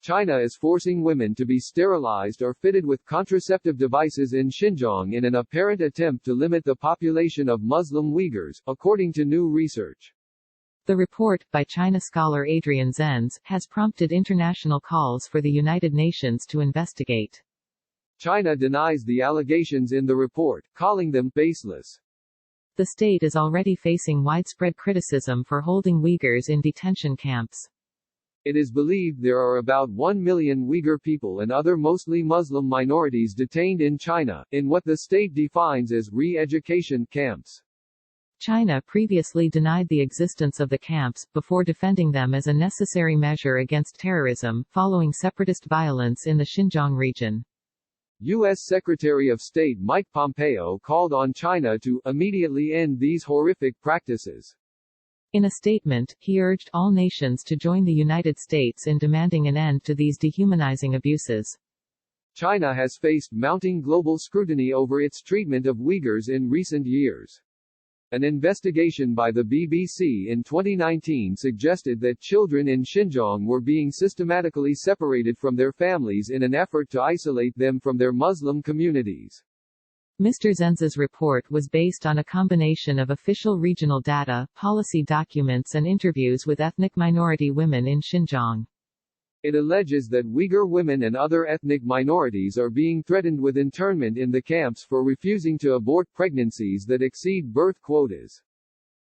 China is forcing women to be sterilized or fitted with contraceptive devices in Xinjiang in an apparent attempt to limit the population of Muslim Uighurs, according to new research. The report, by China scholar Adrian Zenz, has prompted international calls for the United Nations to investigate. China denies the allegations in the report, calling them baseless. The state is already facing widespread criticism for holding Uyghurs in detention camps. It is believed there are about 1 million Uyghur people and other mostly Muslim minorities detained in China, in what the state defines as re-education camps. China previously denied the existence of the camps, before defending them as a necessary measure against terrorism, following separatist violence in the Xinjiang region. U.S. Secretary of State Mike Pompeo called on China to immediately end these horrific practices. In a statement, he urged all nations to join the United States in demanding an end to these dehumanizing abuses. China has faced mounting global scrutiny over its treatment of Uyghurs in recent years. An investigation by the BBC in 2019 suggested that children in Xinjiang were being systematically separated from their families in an effort to isolate them from their Muslim communities. Mr. Zenz's report was based on a combination of official regional data, policy documents and interviews with ethnic minority women in Xinjiang. It alleges that Uyghur women and other ethnic minorities are being threatened with internment in the camps for refusing to abort pregnancies that exceed birth quotas.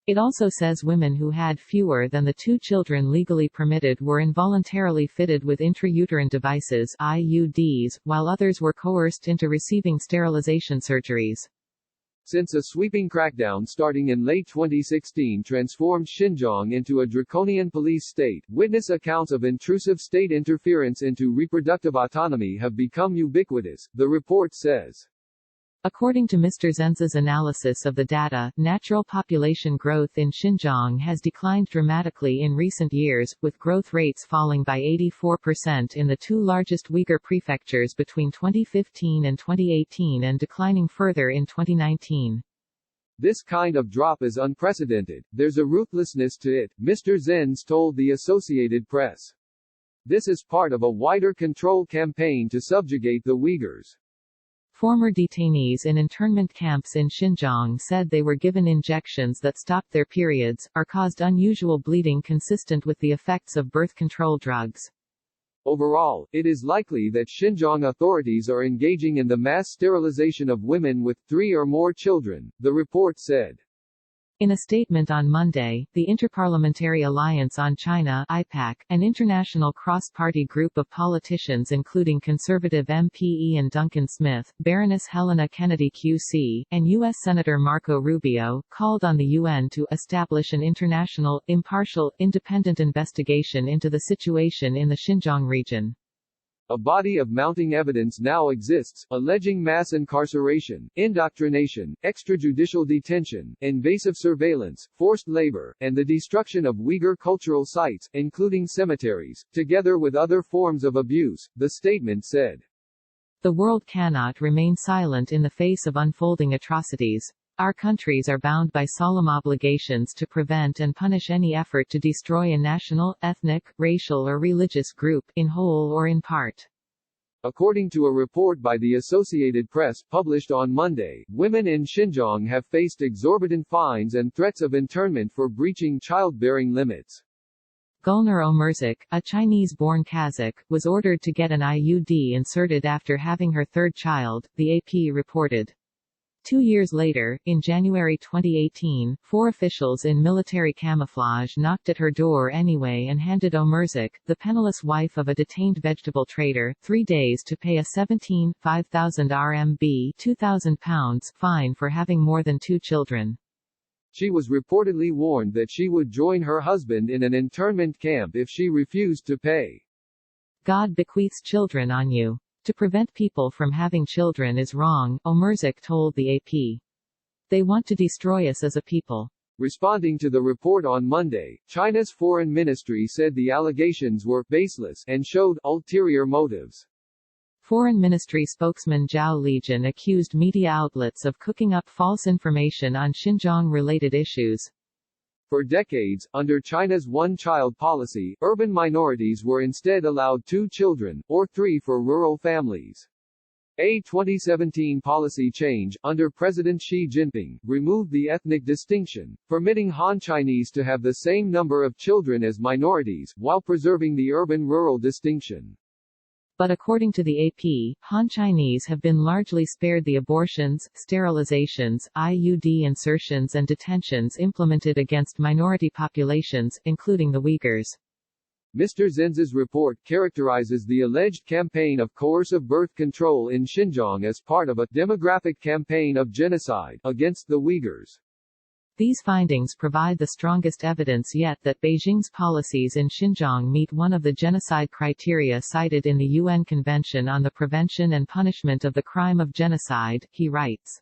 It also says women who had fewer than the 2 children legally permitted were involuntarily fitted with intrauterine devices (IUDs), while others were coerced into receiving sterilization surgeries. Since a sweeping crackdown starting in late 2016 transformed Xinjiang into a draconian police state, witness accounts of intrusive state interference into reproductive autonomy have become ubiquitous, the report says. According to Mr. Zenz's analysis of the data, natural population growth in Xinjiang has declined dramatically in recent years, with growth rates falling by 84% in the 2 largest Uyghur prefectures between 2015 and 2018 and declining further in 2019. This kind of drop is unprecedented. There's a ruthlessness to it, Mr. Zenz told the Associated Press. This is part of a wider control campaign to subjugate the Uyghurs. Former detainees in internment camps in Xinjiang said they were given injections that stopped their periods, or caused unusual bleeding consistent with the effects of birth control drugs. Overall, it is likely that Xinjiang authorities are engaging in the mass sterilization of women with 3 or more children, the report said. In a statement on Monday, the Interparliamentary Alliance on China (IPAC), an international cross-party group of politicians including conservative MP Ian Duncan Smith, Baroness Helena Kennedy QC, and U.S. Senator Marco Rubio, called on the UN to establish an international, impartial, independent investigation into the situation in the Xinjiang region. A body of mounting evidence now exists, alleging mass incarceration, indoctrination, extrajudicial detention, invasive surveillance, forced labor, and the destruction of Uyghur cultural sites, including cemeteries, together with other forms of abuse, the statement said. The world cannot remain silent in the face of unfolding atrocities. Our countries are bound by solemn obligations to prevent and punish any effort to destroy a national, ethnic, racial or religious group, in whole or in part. According to a report by the Associated Press published on Monday, women in Xinjiang have faced exorbitant fines and threats of internment for breaching childbearing limits. Gulnur Omerzik, a Chinese-born Kazakh, was ordered to get an IUD inserted after having her 3rd child, the AP reported. 2 years later, in January 2018, 4 officials in military camouflage knocked at her door anyway and handed Omerzik, the penniless wife of a detained vegetable trader, 3 days to pay a 5,000 RMB £2,000 fine for having more than 2 children. She was reportedly warned that she would join her husband in an internment camp if she refused to pay. God bequeaths children on you. To prevent people from having children is wrong, Omerzik told the AP. They want to destroy us as a people. Responding to the report on Monday, China's foreign ministry said the allegations were baseless and showed ulterior motives. Foreign Ministry spokesman Zhao Lijian accused media outlets of cooking up false information on Xinjiang-related issues. For decades, under China's one-child policy, urban minorities were instead allowed 2 children, or 3 for rural families. A 2017 policy change, under President Xi Jinping, removed the ethnic distinction, permitting Han Chinese to have the same number of children as minorities, while preserving the urban-rural distinction. But according to the AP, Han Chinese have been largely spared the abortions, sterilizations, IUD insertions and detentions implemented against minority populations, including the Uyghurs. Mr. Zenza's report characterizes the alleged campaign of coercive birth control in Xinjiang as part of a demographic campaign of genocide against the Uyghurs. These findings provide the strongest evidence yet that Beijing's policies in Xinjiang meet one of the genocide criteria cited in the UN Convention on the Prevention and Punishment of the Crime of Genocide, he writes.